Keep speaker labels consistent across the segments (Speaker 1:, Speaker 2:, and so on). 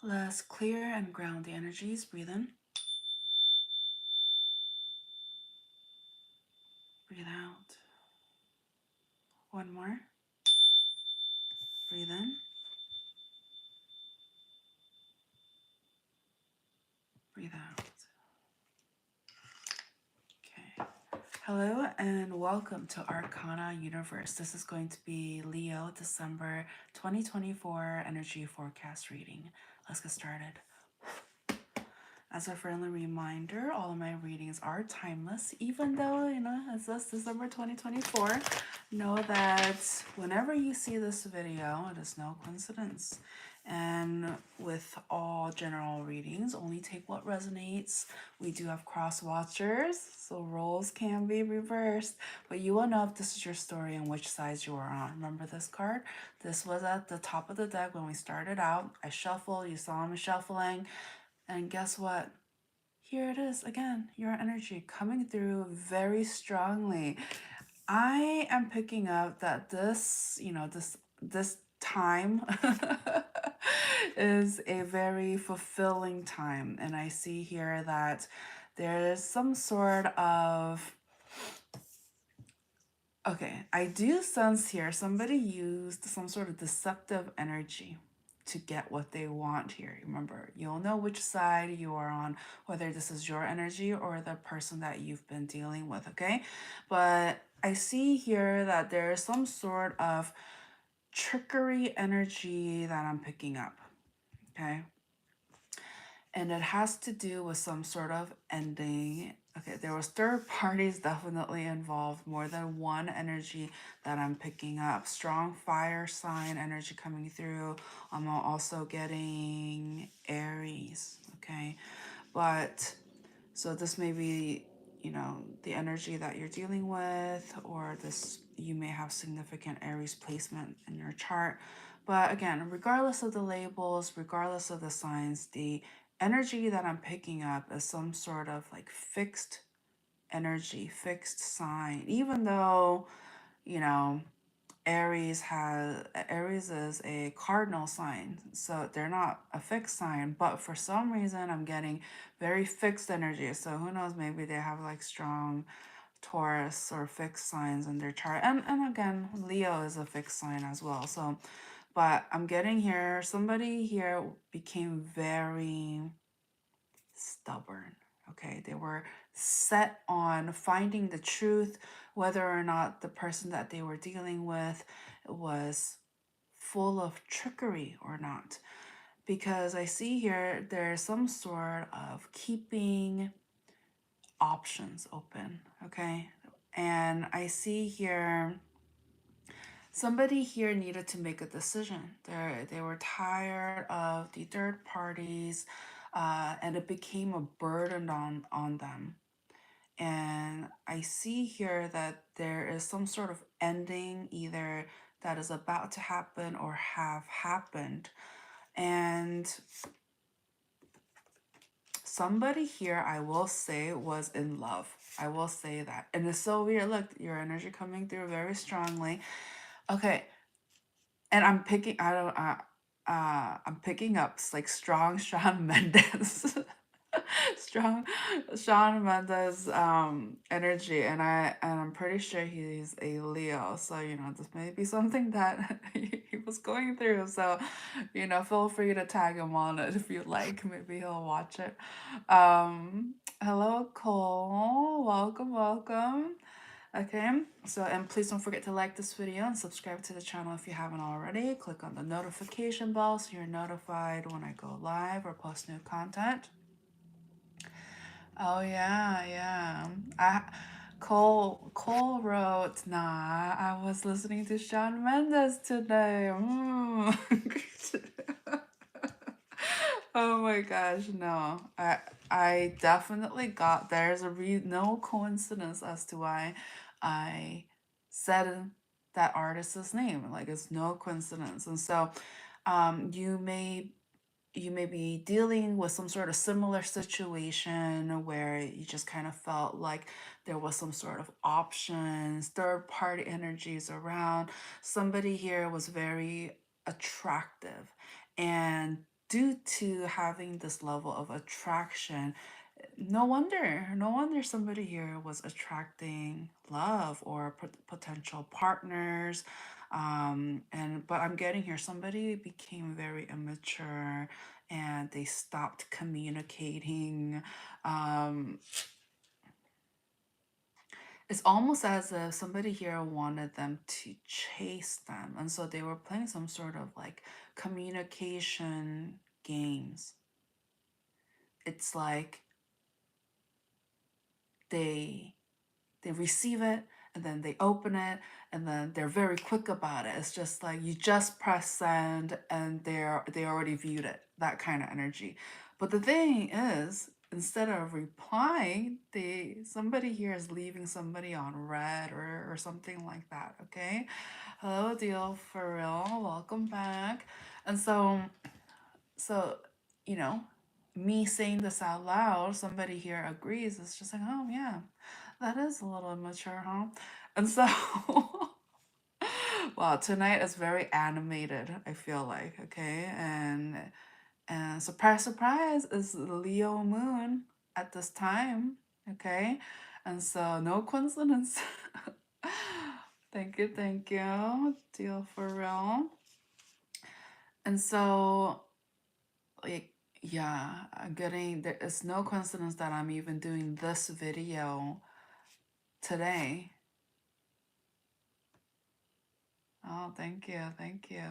Speaker 1: Let's clear and ground the energies. Breathe in. Breathe out. One more. Breathe in. Breathe out. Okay. Hello and welcome to Arcana Universe. This is going to be Leo December 2024 energy forecast reading. Let's get started. As a friendly reminder, all of my readings are timeless, even though, it's just December 2024. Know that whenever you see this video, it is no coincidence. And with all general readings, only take what resonates. We do have cross watchers, so roles can be reversed, but you will know if this is your story and which side you are on. Remember this card? This was at the top of the deck when we started out. I shuffled, you saw me shuffling. And guess what? Here it is again, your energy coming through very strongly. I am picking up that this, this time is a very fulfilling time. And I see here that there is some sort of, okay, I do sense here somebody used some sort of deceptive energy to get what they want here. Remember, you'll know which side you are on, whether this is your energy or the person that you've been dealing with, okay? But I see here that there is some sort of trickery energy that I'm picking up, okay? And it has to do with some sort of ending. Okay, there was third parties definitely involved, more than one energy that I'm picking up. Strong fire sign energy coming through. I'm also getting Aries, okay? But, so this may be, the energy that you're dealing with, or this, you may have significant Aries placement in your chart. But again, regardless of the labels, regardless of the signs, the energy that I'm picking up is some sort of like fixed energy, fixed sign, even though, Aries is a cardinal sign, so they're not a fixed sign, but for some reason I'm getting very fixed energy. So who knows, maybe they have like strong Taurus or fixed signs in their chart. And again, Leo is a fixed sign as well. So, but I'm getting here, somebody here became very stubborn. Okay, they were set on finding the truth, whether or not the person that they were dealing with was full of trickery or not. Because I see here there's some sort of keeping options open, okay? And I see here somebody here needed to make a decision. They were tired of the third parties, and it became a burden on them. And I see here that there is some sort of ending, either that is about to happen or have happened. And somebody here, I will say, was in love. I will say that. And it's so weird. Look, your energy coming through very strongly. Okay. And I'm picking, I'm picking up like strong Shawn Mendes. Strong Shawn Mendes energy, and I'm pretty sure he's a Leo, so this may be something that he was going through. So feel free to tag him on it if you like. Maybe he'll watch it. Hello Cole, welcome. Okay, so and please don't forget to like this video and subscribe to the channel if you haven't already. Click on the notification bell so you're notified when I go live or post new content. Oh yeah. Cole wrote, nah, I was listening to Shawn Mendes today. Oh my gosh, no. I definitely got, there's no coincidence as to why I said that artist's name. Like, it's no coincidence. And so you may be dealing with some sort of similar situation where you just kind of felt like there was some sort of options, third party energies around. Somebody here was very attractive and due to having this level of attraction, no wonder somebody here was attracting love or potential partners. And but I'm getting here, somebody became very immature and they stopped communicating. um it's almost as if somebody here wanted them to chase them, and so they were playing some sort of like communication games. It's like they they receive it and then they open it and then they're very quick about it. It's just like you just press send and they already viewed it, that kind of energy. But the thing is, instead of replying, somebody here is leaving somebody on red or something like that. Okay. Hello, deal for real. Welcome back. And so you know, me saying this out loud, somebody here agrees. It's just like, oh yeah, that is a little immature, huh? And so, wow, tonight is very animated, I feel like, okay? And surprise, surprise, is Leo moon at this time, okay? And so, no coincidence. Thank you. Deal for real. And so, like, yeah, I'm getting, there is no coincidence that I'm even doing this video today. Oh, thank you, thank you.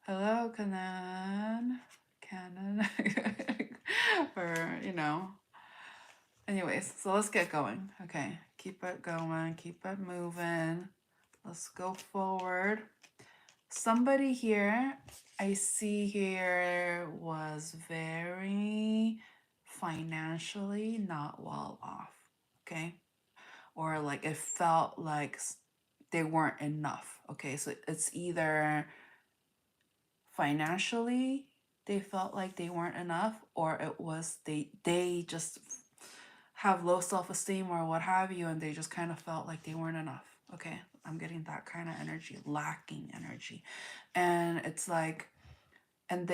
Speaker 1: Hello, Canon, or anyways, so let's get going. Okay, keep it going, keep it moving. Let's go forward. Somebody here, I see here, was very financially not well off, okay? Or like it felt like they weren't enough, okay? So it's either financially they felt like they weren't enough, or it was they just have low self-esteem or what have you, and they just kind of felt like they weren't enough. Okay, I'm getting that kind of energy, lacking energy. And it's like, and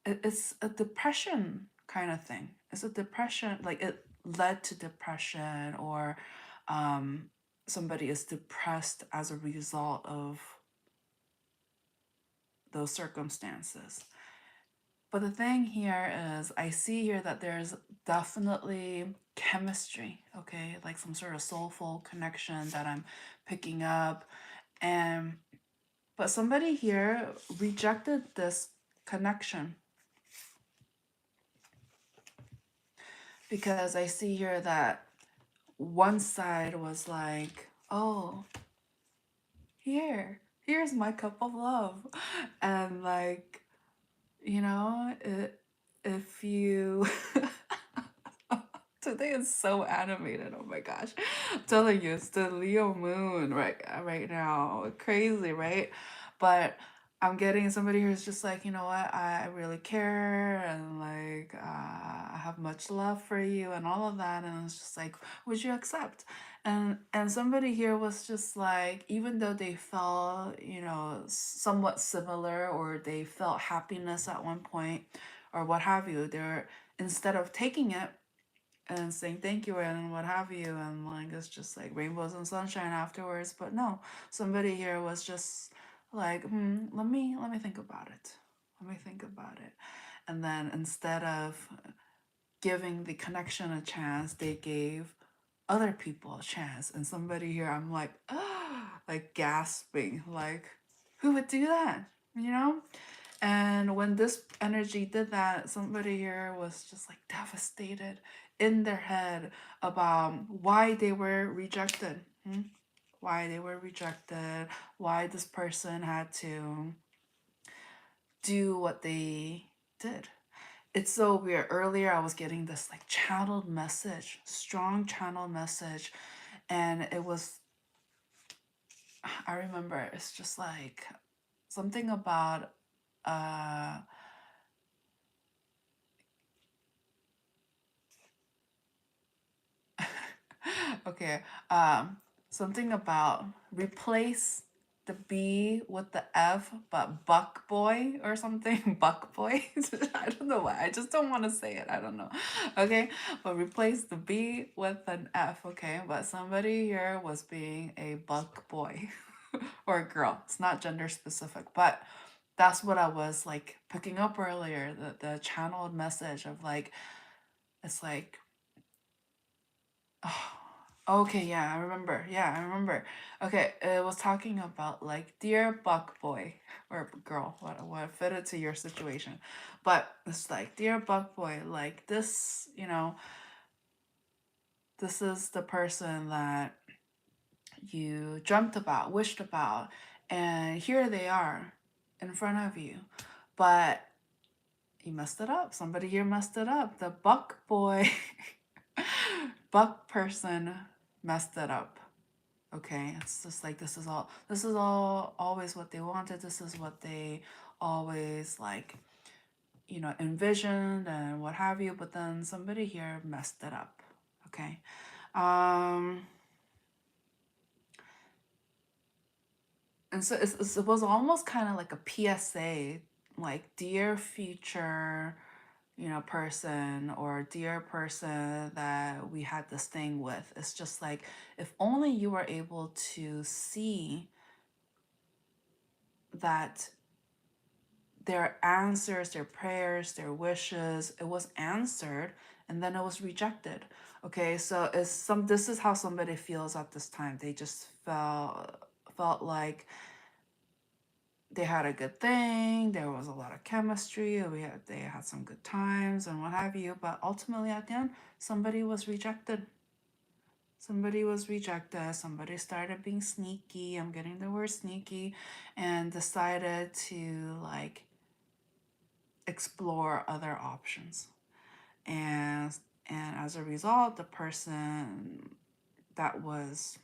Speaker 1: it's a depression kind of thing. It's a depression, like it led to depression, or somebody is depressed as a result of those circumstances. But the thing here is, I see here that there's definitely chemistry, okay? Like some sort of soulful connection that I'm picking up. And but somebody here rejected this connection, because I see here that one side was like, oh, here's my cup of love. And like, if you today is so animated. Oh my gosh. I'm telling you, it's the Leo moon right now. Crazy, right? But I'm getting somebody who's just like, you know what, I really care, and like I have much love for you and all of that. And it's just like, would you accept? And somebody here was just like, even though they felt, somewhat similar, or they felt happiness at one point or what have you, they're, instead of taking it and saying thank you and what have you, and like it's just like rainbows and sunshine afterwards. But no, somebody here was just like, let me think about it. Let me think about it. And then instead of giving the connection a chance, they gave other people a chance. And somebody here, I'm like, like gasping, like, who would do that? You know? And when this energy did that, somebody here was just like devastated in their head about why they were rejected. Why they were rejected, why this person had to do what they did. It's so weird. Earlier, I was getting this like channeled message, strong channeled message. And it was, I remember, it's just like something about, uh, okay, something about replace the B with the F, but Buck Boy or something. Buck Boy. I don't know why. I just don't want to say it. I don't know. Okay, but replace the B with an F. Okay, but somebody here was being a Buck Boy or a girl. It's not gender specific, but that's what I was like picking up earlier. The channeled message of like, it's like, oh, okay, yeah, I remember. Yeah, I remember. Okay, it was talking about like, dear buck boy or girl, what fitted to your situation. But it's like, dear buck boy, like this, you know, this is the person that you dreamt about, wished about, and here they are in front of you. But you messed it up. Somebody here messed it up. The buck boy, buck person messed it up. Okay, it's just like this is all always what they wanted. This is what they always like, you know, envisioned and what have you. But then somebody here messed it up. Okay, um, and so it was almost kind of like a PSA, like dear future, you know, person or dear person that we had this thing with. It's just like, if only you were able to see that their answers, their prayers, their wishes, it was answered and then it was rejected. Okay, so this is how somebody feels at this time. They just felt like they had a good thing, there was a lot of chemistry, they had some good times and what have you, but ultimately at the end, somebody was rejected. Somebody was rejected. Somebody started being sneaky. I'm getting the word sneaky, and decided to like explore other options. And and as a result, the person that was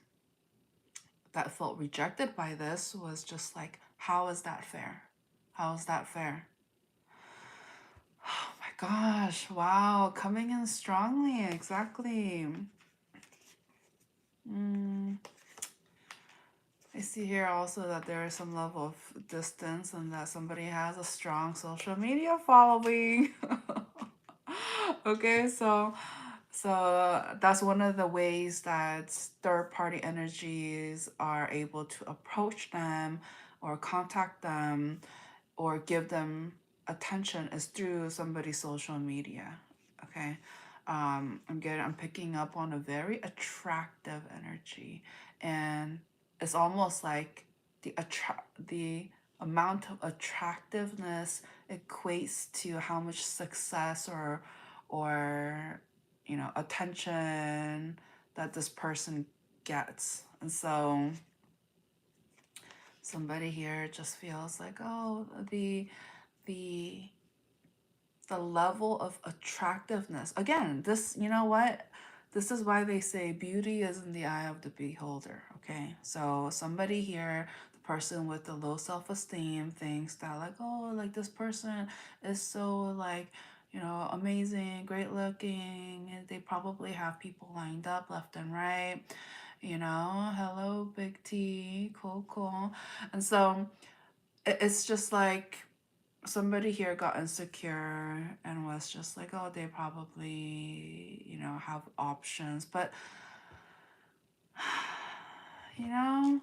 Speaker 1: that felt rejected by this was just like, how is that fair? How is that fair? Oh my gosh, wow, coming in strongly, exactly. I see here also that there is some level of distance and that somebody has a strong social media following. Okay, so that's one of the ways that third party energies are able to approach them or contact them or give them attention is through somebody's social media. Okay. I'm picking up on a very attractive energy, and it's almost like the amount of attractiveness equates to how much success or you know, attention that this person gets. And so somebody here just feels like, oh, the the level of attractiveness. Again, this, you know what? This is why they say beauty is in the eye of the beholder. Okay, so somebody here, the person with the low self-esteem, thinks that like, oh, like this person is so like, you know, amazing, great looking, and they probably have people lined up left and right, you know, hello big T, cool, cool. And so it's just like somebody here got insecure and was just like, oh, they probably, you know, have options. But, you know,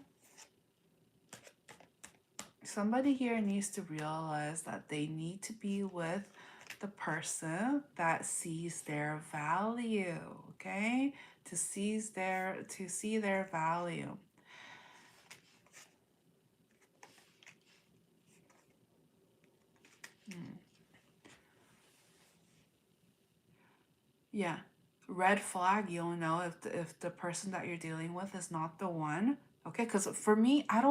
Speaker 1: somebody here needs to realize that they need to be with the person that sees their value, okay? To see their value. Yeah. Red flag, you'll know if the person that you're dealing with is not the one. Okay, because for me, I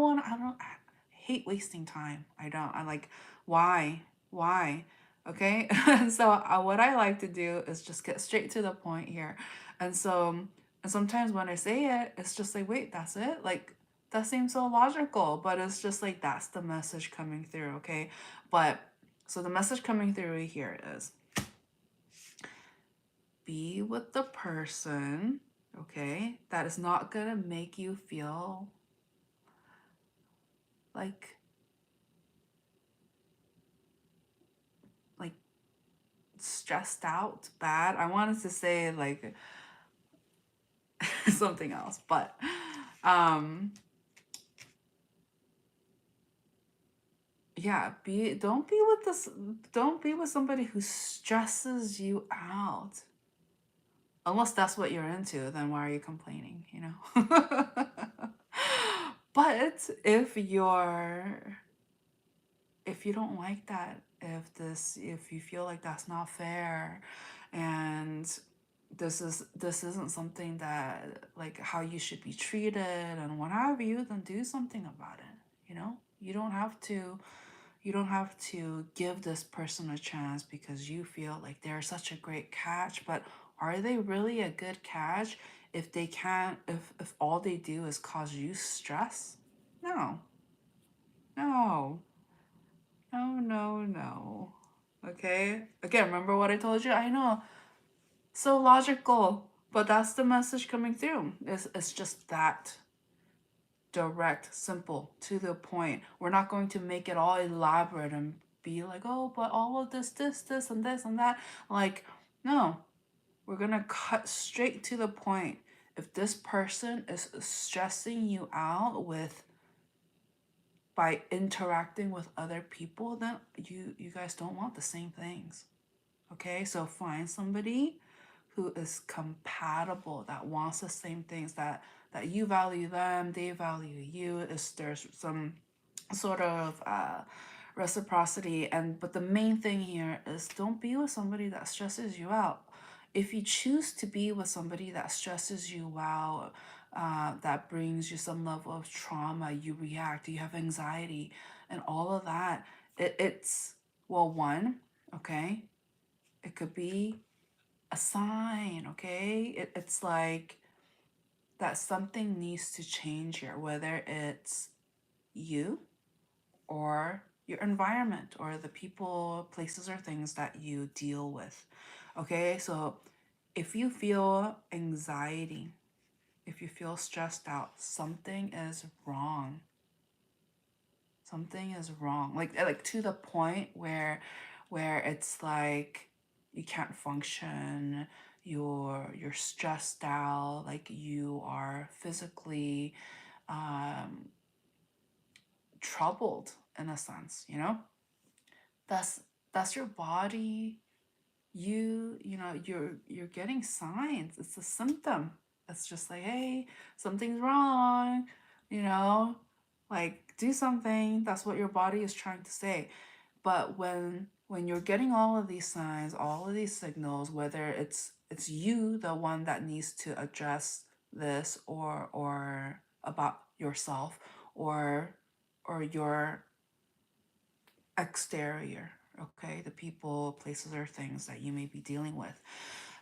Speaker 1: hate wasting time. I like, why? Why? Okay. And so what I like to do is just get straight to the point here. And so, and sometimes when I say it, it's just like, wait, that's it? Like, that seems so logical, but it's just like, that's the message coming through. Okay. But so the message coming through here is, be with the person, okay, that is not gonna make you feel like like stressed out, bad. I wanted to say like something else, but um yeah, don't be with somebody who stresses you out. Unless that's what you're into, then why are you complaining, you know? But if you don't like that, if you feel like that's not fair, and this isn't something that like how you should be treated and what have you, then do something about it, you know? You don't have to give this person a chance because you feel like they're such a great catch, but are they really a good catch if they can't if all they do is cause you stress? No. No. No, no, no. Okay? Again, remember what I told you? I know. So logical, but that's the message coming through. It's just that direct, simple, to the point. We're not going to make it all elaborate and be like, oh, but all of this, and this, and that. Like, no, we're gonna cut straight to the point. If this person is stressing you out by interacting with other people, then you guys don't want the same things. Okay, so find somebody who is compatible, that wants the same things, that you value them, they value you. Is there's some sort of reciprocity, but the main thing here is don't be with somebody that stresses you out. If you choose to be with somebody that stresses you out, that brings you some level of trauma, you react, you have anxiety, and all of that, it's well, one, okay, it could be a sign, okay? It's like that something needs to change here, whether it's you or your environment or the people, places, or things that you deal with. Okay, so if you feel anxiety, if you feel stressed out, something is wrong. Something is wrong. Like to the point where it's like you can't function, you're stressed out, like you are physically um troubled in a sense, you know? That's that's your body. You're getting signs. It's a symptom. It's just like, hey, something's wrong, you know? Like do something. That's what your body is trying to say. But when you're getting all of these signs, all of these signals, whether it's you the one that needs to address this, or about yourself, or your exterior, okay, the people, places, or things that you may be dealing with.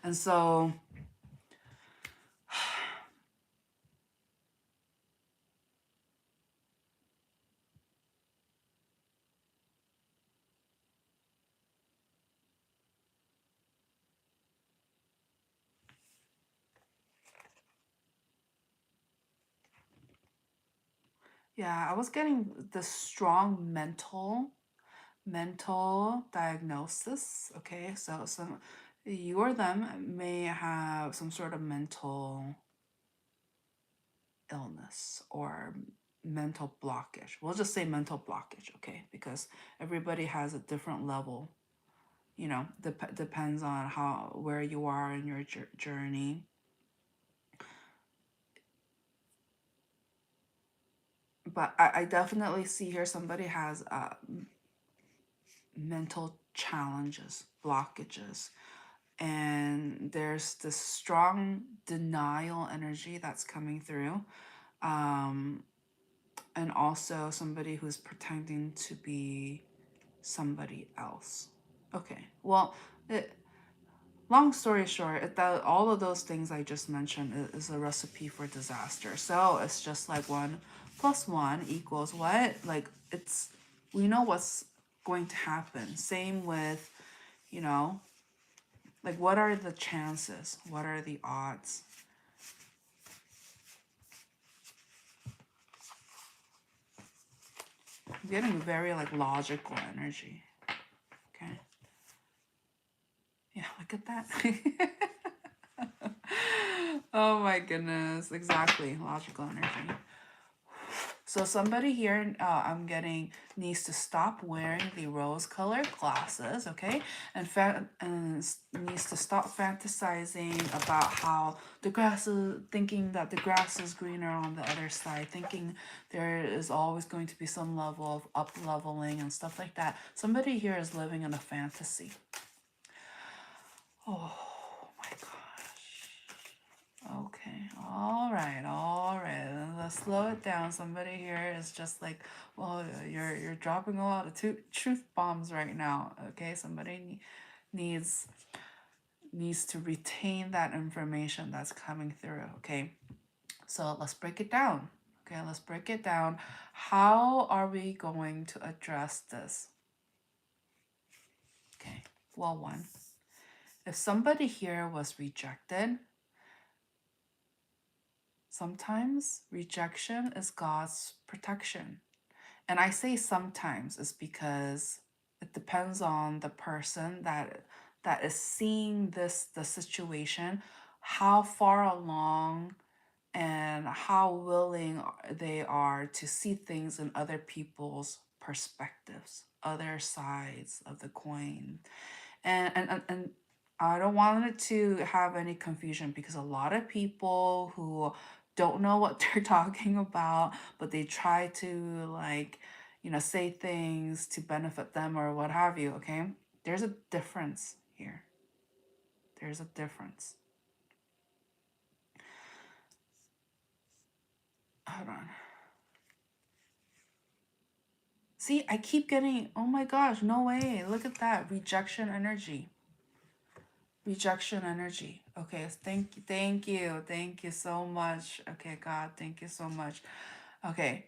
Speaker 1: And so yeah, I was getting the strong mental diagnosis. Okay, so some you or them may have some sort of mental illness or mental blockage. We'll just say mental blockage, okay? Because everybody has a different level, depends on where you are in your journey. But I definitely see here somebody has mental challenges, blockages, and there's this strong denial energy that's coming through. Um, and also somebody who's pretending to be somebody else. Okay, well, long story short, all of those things I just mentioned is a recipe for disaster. So it's just like 1 + 1 = what? Like we know what's going to happen. Same with, you know, like what are the chances? What are the odds? I'm getting very like logical energy. Okay. Yeah, look at that. Oh my goodness. Exactly. Logical energy. So somebody here, I'm getting, needs to stop wearing the rose-colored glasses, okay? And needs to stop fantasizing about how the grass is, thinking that the grass is greener on the other side, thinking there is always going to be some level of up-leveling and stuff like that. Somebody here is living in a fantasy. Oh my gosh. Okay, all right. Let's slow it down. Somebody here is just like, well, you're dropping a lot of truth bombs right now. Okay, somebody needs to retain that information that's coming through. Okay, so let's break it down. Okay, let's break it down. How are we going to address this? Okay, well, one, if somebody here was rejected, sometimes rejection is God's protection. And I say sometimes is because it depends on the person that is seeing the situation, how far along and how willing they are to see things in other people's perspectives, other sides of the coin. And I don't want it to have any confusion, because a lot of people who don't know what they're talking about, but they try to, like, say things to benefit them or what have you, okay? There's a difference here. There's a difference. Hold on. See, I keep getting, oh my gosh, no way. Look at that. Rejection energy. Rejection energy. Okay, thank you so much. Okay, God, thank you so much. Okay,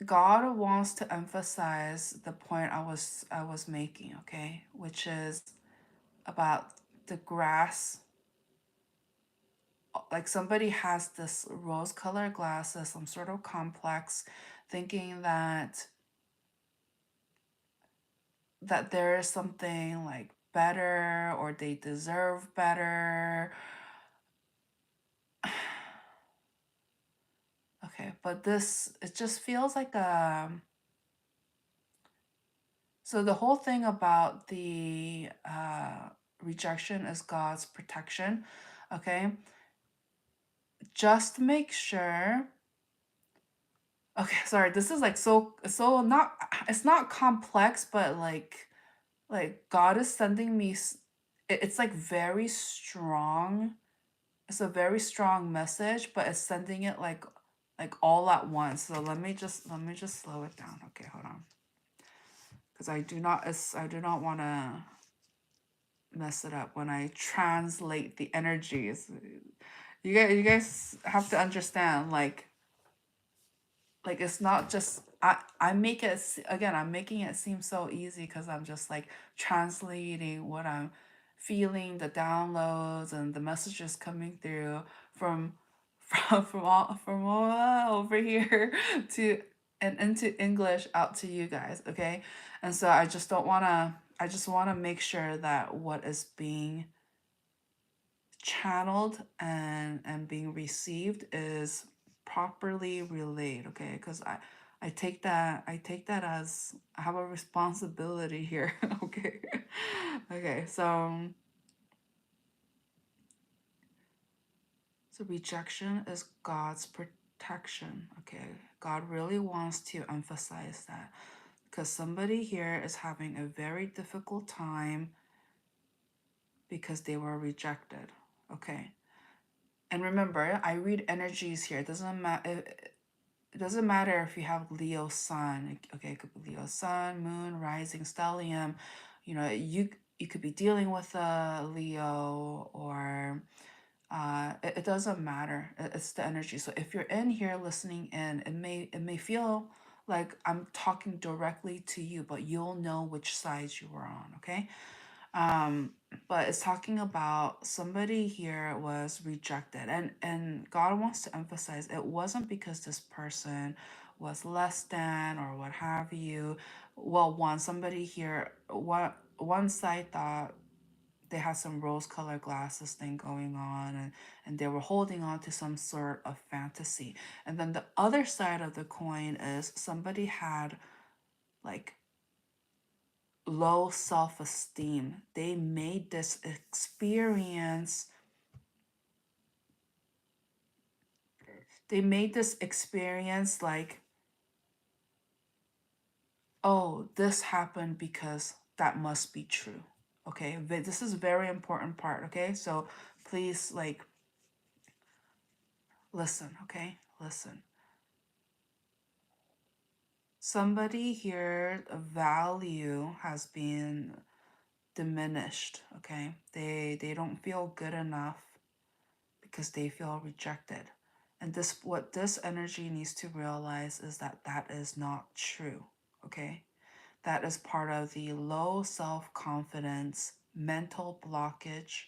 Speaker 1: God wants to emphasize the point I was making, okay, which is about the grass. Like, somebody has this rose-colored glasses, some sort of complex, thinking that there is something like better, or they deserve better. Okay, but it just feels like so the whole thing about the rejection is God's protection, okay? Just make sure. Okay, sorry, this is like so not, it's not complex, but like God is sending me, it's like very strong. It's a very strong message, but it's sending it like all at once. So let me just slow it down. Okay, hold on. Because I do not want to mess it up when I translate the energies. You guys have to understand, like it's not just, I make it, again, I'm making it seem so easy because I'm just like translating what I'm feeling, the downloads and the messages coming through from all over here to and into English out to you guys, okay? And so I just don't want to, I just want to make sure that what is being channeled and being received is properly relayed, okay? Because I take that as I have a responsibility here. Okay. Okay, so rejection is God's protection. Okay, God really wants to emphasize that, because somebody here is having a very difficult time because they were rejected. Okay, and remember, I read energies here. It doesn't matter. It doesn't matter if you have Leo sun. Okay, it could be Leo sun, moon, rising, stellium. You could be dealing with a Leo, or it doesn't matter. It's the energy. So if you're in here listening in, it may feel like I'm talking directly to you, but you'll know which sides you were on. Okay. Um, but it's talking about somebody here was rejected, and God wants to emphasize it wasn't because this person was less than or what have you. Well, somebody here, one side thought they had some rose-colored glasses thing going on, and they were holding on to some sort of fantasy. And then the other side of the coin is somebody had like low self-esteem. They made this experience like, oh, this happened because that must be true. Okay, this is a very important part. Okay, so please, like, listen. Okay, listen. Somebody here, a value has been diminished. Okay, they don't feel good enough because they feel rejected. And this, what this energy needs to realize is that that is not true. Okay, that is part of the low self-confidence mental blockage,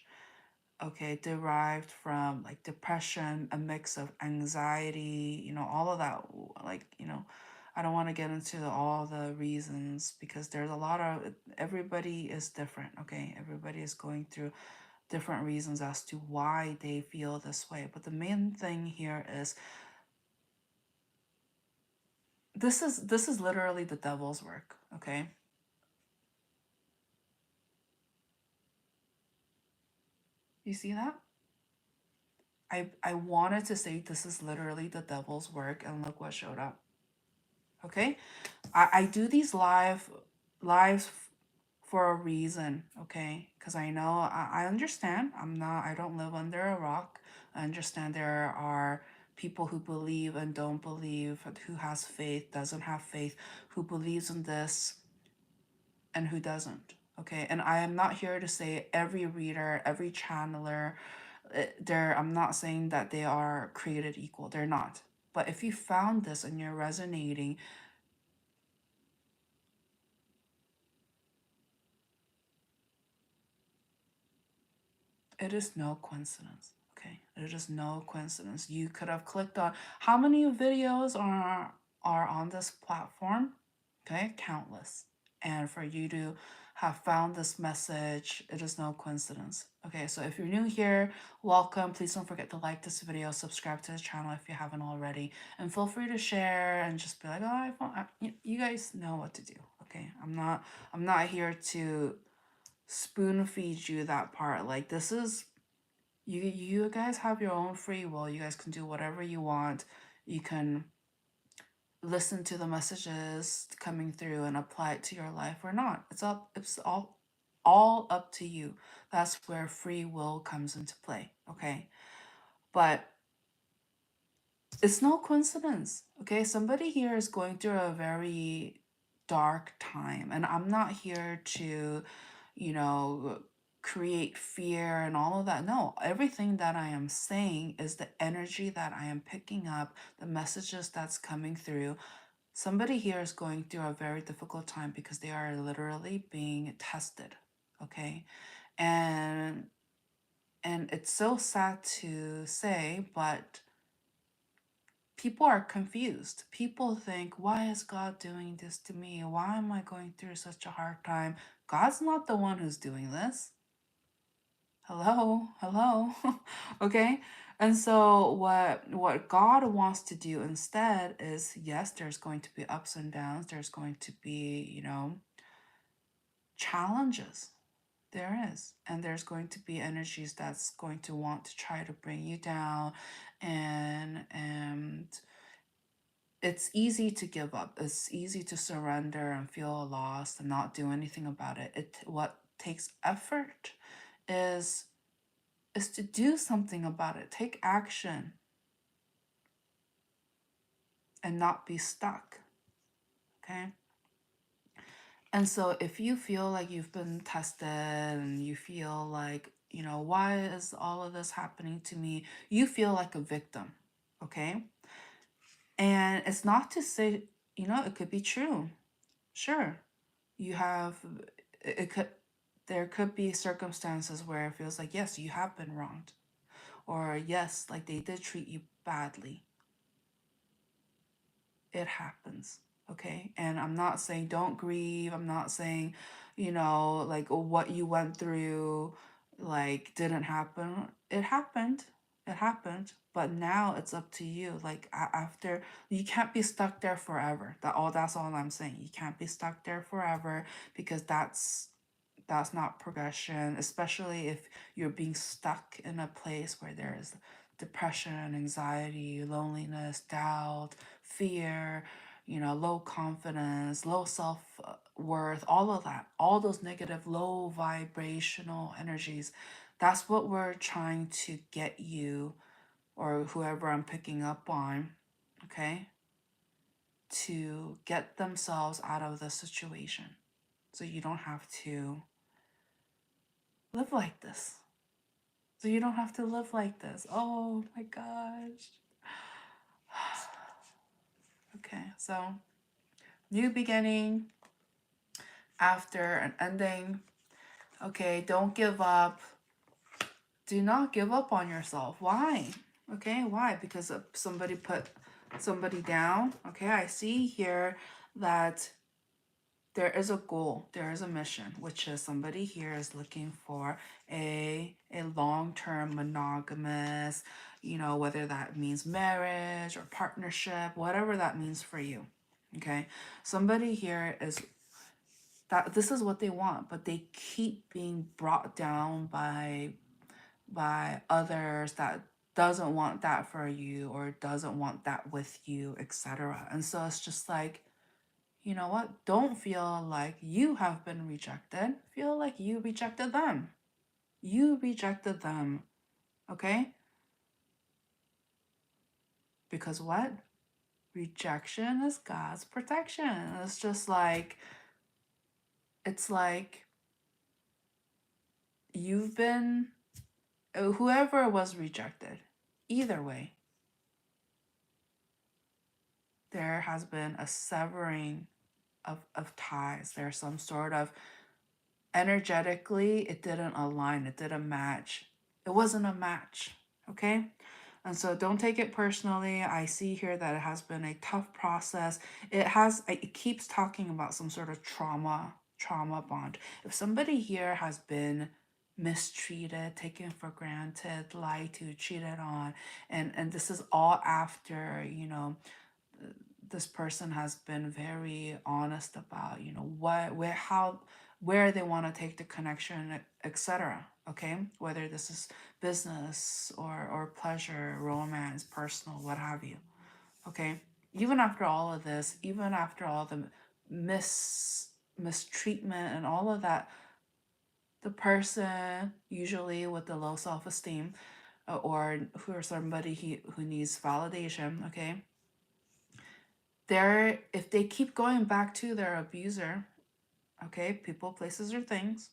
Speaker 1: okay, derived from like depression, a mix of anxiety, all of that. Like, I don't want to get into all the reasons because there's a lot of, everybody is different. Okay, everybody is going through different reasons as to why they feel this way. But the main thing here is this is literally the devil's work. Okay, you see that? I wanted to say this is literally the devil's work, and look what showed up. Okay, I do these lives for a reason. Okay, because I know, I understand. I don't live under a rock. I understand there are people who believe and don't believe, who has faith, doesn't have faith, who believes in this and who doesn't. Okay, and I am not here to say every reader, every channeler, I'm not saying that they are created equal. They're not. But if you found this and you're resonating, it is no coincidence. Okay, it is no coincidence. You could have clicked on, how many videos are on this platform? Okay, countless. And for you to have found this message, it is no coincidence. Okay, so if you're new here, welcome. Please don't forget to like this video, subscribe to the channel if you haven't already, and feel free to share and just be like, oh, you guys know what to do. Okay, I'm not here to spoon feed you that part. Like, this is, you guys have your own free will. You guys can do whatever you want. You can listen to the messages coming through and apply it to your life or not. It's all up to you. That's where free will comes into play. Okay, but it's no coincidence. Okay, somebody here is going through a very dark time, and I'm not here to, you know create fear and all of that. No, everything that I am saying is the energy that I am picking up, the messages that's coming through. Somebody here is going through a very difficult time because they are literally being tested. Okay, and it's so sad to say, but people are confused. People think, why is God doing this to me? Why am I going through such a hard time? God's not the one who's doing this. Hello, hello. Okay? And so what God wants to do instead is, yes, there's going to be ups and downs. There's going to be, challenges. There is. And there's going to be energies that's going to want to try to bring you down, and it's easy to give up. It's easy to surrender and feel lost and not do anything about it. What takes effort is to do something about it. Take action and not be stuck. Okay? And so if you feel like you've been tested and you feel like, why is all of this happening to me? You feel like a victim. Okay? And it's not to say, it could be true. Sure. You have, it could, there could be circumstances where it feels like, yes, you have been wronged. Or yes, like they did treat you badly. It happens. Okay. And I'm not saying don't grieve. I'm not saying, like what you went through, like didn't happen. It happened. It happened. But now it's up to you. Like after, you can't be stuck there forever. That's all I'm saying. You can't be stuck there forever, because that's not progression, especially if you're being stuck in a place where there is depression, anxiety, loneliness, doubt, fear, low confidence, low self worth, all of that, all those negative, low vibrational energies. That's what we're trying to get you, or whoever I'm picking up on, okay, to get themselves out of the situation. So you don't have to live like this. So you don't have to live like this. Oh my gosh. Okay, so new beginning after an ending. Okay, don't give up. Do not give up on yourself. Why? Okay, why? Because somebody put somebody down. Okay, I see here that there is a goal, there is a mission, which is somebody here is looking for a long-term monogamous, whether that means marriage or partnership, whatever that means for you. Okay, somebody here is that this is what they want, but they keep being brought down by others that doesn't want that for you or doesn't want that with you, etc. And so it's just like, you know what? Don't feel like you have been rejected. Feel like you rejected them. You rejected them. Okay? Because what? Rejection is God's protection. It's just like, it's like you've been, whoever was rejected, either way, there has been a severing of ties. There's some sort of energetically, it didn't align, it didn't match. It wasn't a match, okay? And so don't take it personally. I see here that it has been a tough process. It keeps talking about some sort of trauma bond. If somebody here has been mistreated, taken for granted, lied to, cheated on, and this is all after, this person has been very honest about, where they want to take the connection, etc. Okay, whether this is business or pleasure, romance, personal, what have you. Okay, even after all of this, even after all the mistreatment and all of that, the person usually with the low self-esteem, or who are somebody who needs validation, okay, if they keep going back to their abuser, okay, people, places, or things,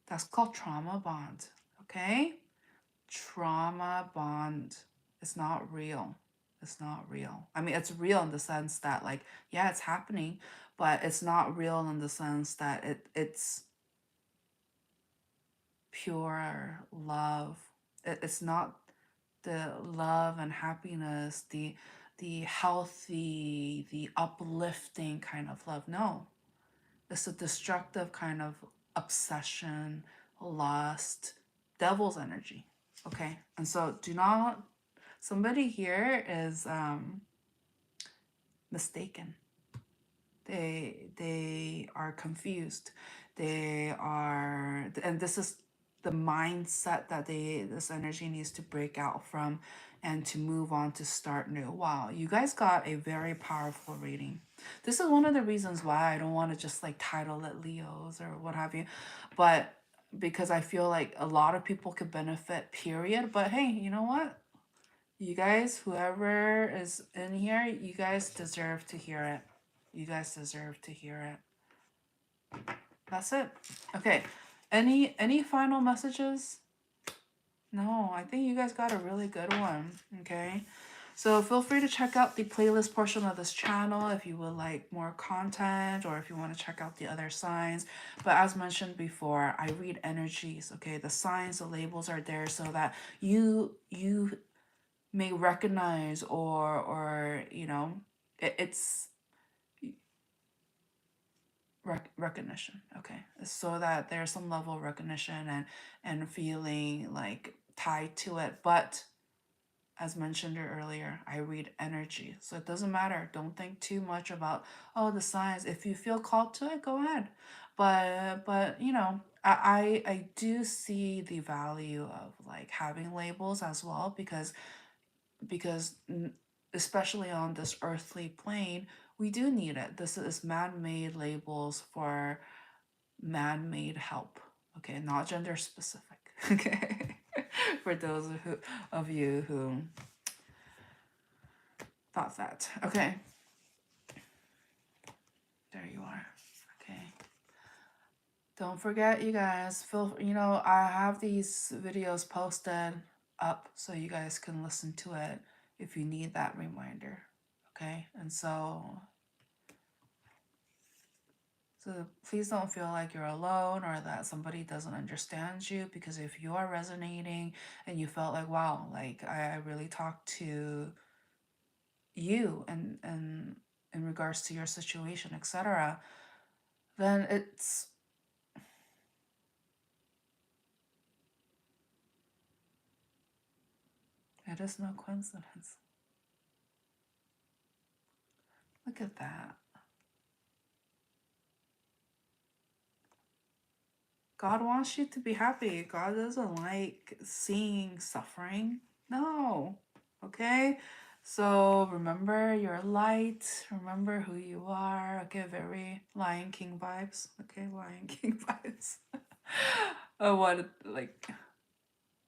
Speaker 1: that's called trauma bond. Okay, trauma bond. It's not real. It's not real. I mean, it's real in the sense that, like, yeah, it's happening, but it's not real in the sense that it's pure love. It's not the love and happiness, the healthy, the uplifting kind of love. No, it's a destructive kind of obsession, lust, devil's energy. Okay, and so do not. Somebody here is mistaken. They are confused. They are, and this is the mindset that this energy needs to break out from, and to move on, to start new. Wow, you guys got a very powerful reading. This is one of the reasons why I don't want to just like title it Leos or what have you, but because I feel like a lot of people could benefit, period. But hey, you know what? You guys, whoever is in here, you guys deserve to hear it. You guys deserve to hear it. That's it. Okay. Any final messages? No, I think you guys got a really good one. Okay. So feel free to check out the playlist portion of this channel if you would like more content or if you want to check out the other signs. But as mentioned before, I read energies, okay? The signs, the labels are there so that you may recognize or you know, it's recognition, okay? So that there's some level of recognition and feeling like tied to it. But as mentioned earlier, I read energy. So it doesn't matter. Don't think too much about, oh, the signs. If you feel called to it, go ahead. But you know, I do see the value of like having labels as well because especially on this earthly plane, we do need it. This is man-made labels for man-made help. Okay, not gender specific. Okay. For those of you who thought that. Okay. There you are. Okay. Don't forget, you guys, I have these videos posted up so you guys can listen to it if you need that reminder. Okay. And so please don't feel like you're alone or that somebody doesn't understand you, because if you are resonating and you felt like, wow, like I really talked to you and in regards to your situation, etc., then it is no coincidence. Look at that. God wants you to be happy. God doesn't like seeing suffering. No. Okay? So remember your light. Remember who you are. Okay, very Lion King vibes. Okay, Lion King vibes. Oh, what, like,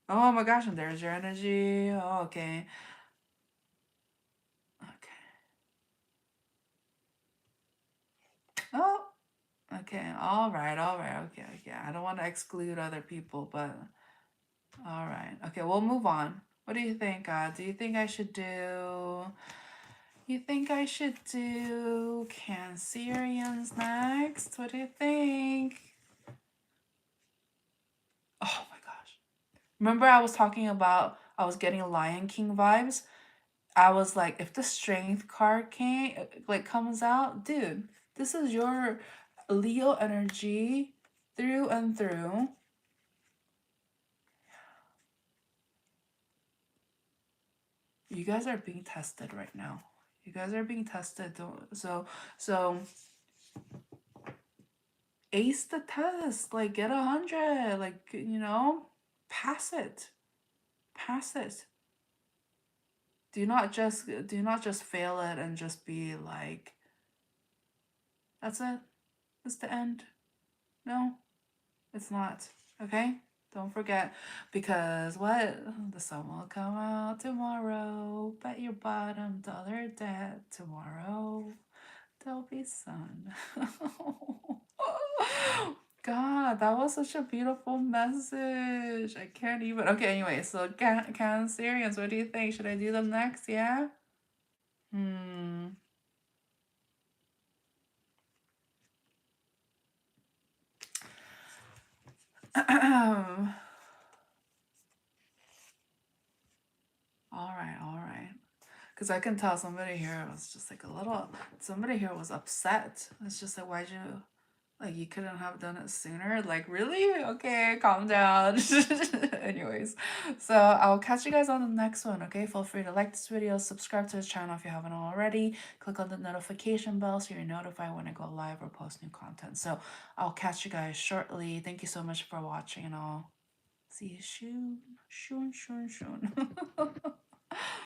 Speaker 1: oh my gosh, and there's your energy. Oh, okay. Okay. Oh, okay. All right. All right. Okay. Okay. I don't want to exclude other people, but all right. Okay, we'll move on. What do you think, God? Do you think I should do... You think I should do Cancerians next? What do you think? Oh my gosh. Remember I was talking about I was getting Lion King vibes? I was like, if the strength card comes out, dude, this is your Leo energy through and through. You guys are being tested right now. You guys are being tested. So ace the test. Like get 100. Like, pass it. Pass it. Do not just fail it and just be like, that's it. It's the end. No, it's not. Okay? Don't forget, because what? The sun will come out tomorrow. Bet your bottom dollar debt tomorrow. There'll be sun. God, that was such a beautiful message. I can't even. Okay, anyway, so Cancerians, what do you think? Should I do them next? Yeah? Hmm. All right, all right. Because I can tell somebody here was just like somebody here was upset. It's just like, why'd you, like, you couldn't have done it sooner? Like, really? Okay, calm down. Anyways, so I'll catch you guys on the next one, okay? Feel free to like this video, subscribe to the channel if you haven't already. Click on the notification bell so you're notified when I go live or post new content. So I'll catch you guys shortly. Thank you so much for watching, and I'll see you soon. Soon.